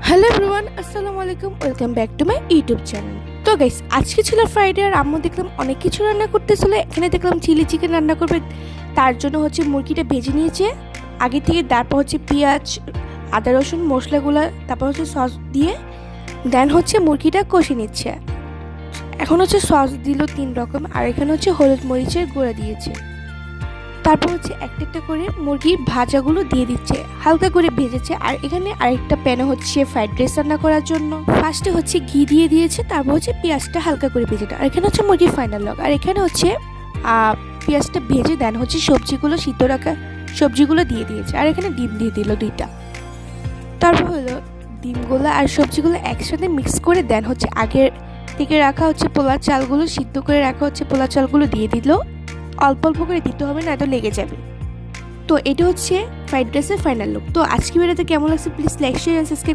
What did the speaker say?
Hello everyone, আসসালামু আলাইকুম। Welcome back to my YouTube channel. তো গাইস, আজকে ছিল ফ্রাইডে আর আম্মু দেখলাম অনেক কিছু রান্না করতেছিল। এখানে দেখলাম চিলি চিকেন রান্না করবে, তার জন্য হচ্ছে মুরগিটা ভেজে নিয়েছে আগে থেকে। তারপর হচ্ছে পেঁয়াজ, আদা, রসুন, মশলাগুলো, তারপর হচ্ছে সস দিয়ে দেন হচ্ছে মুরগিটা কষে নিচ্ছে। এখন হচ্ছে সস দিল 3 রকম, আর এখানে হচ্ছে হলুদ মরিচের গুঁড়া দিয়েছে। তারপর হচ্ছে একটা একটা করে মুরগির ভাজাগুলো দিয়ে দিচ্ছে, হালকা করে ভেজেছে। আর এখানে আরেকটা প্যানে হচ্ছে ফ্রাইড রাইস রান্না করার জন্য ফার্স্টে হচ্ছে ঘি দিয়ে দিয়েছে, তারপর হচ্ছে পেঁয়াজটা হালকা করে ভেজে। আর এখানে হচ্ছে মুরগির ফাইনাল লগ। আর এখানে হচ্ছে পেঁয়াজটা ভেজে দেন হচ্ছে সবজিগুলো, সিদ্ধ রাখা সবজিগুলো দিয়ে দিয়েছে। আর এখানে ডিম দিয়ে দিল 2টা। তারপর হলো ডিমগুলো আর সবজিগুলো একসাথে মিক্স করে দেন হচ্ছে আগের থেকে রাখা হচ্ছে পোলার চালগুলো, সিদ্ধ করে রাখা হচ্ছে পোলার চালগুলো দিয়ে দিল। অল্প অল্প করে দিতে হবে, না তো লেগে যাবে। তো এটা হচ্ছে ফ্রাইড রাইসের ফাইনাল লুক। তো আজকে ভিডিওতে কেমন লাগছে প্লিজ লাইক, শেয়ার, সাবস্ক্রাইব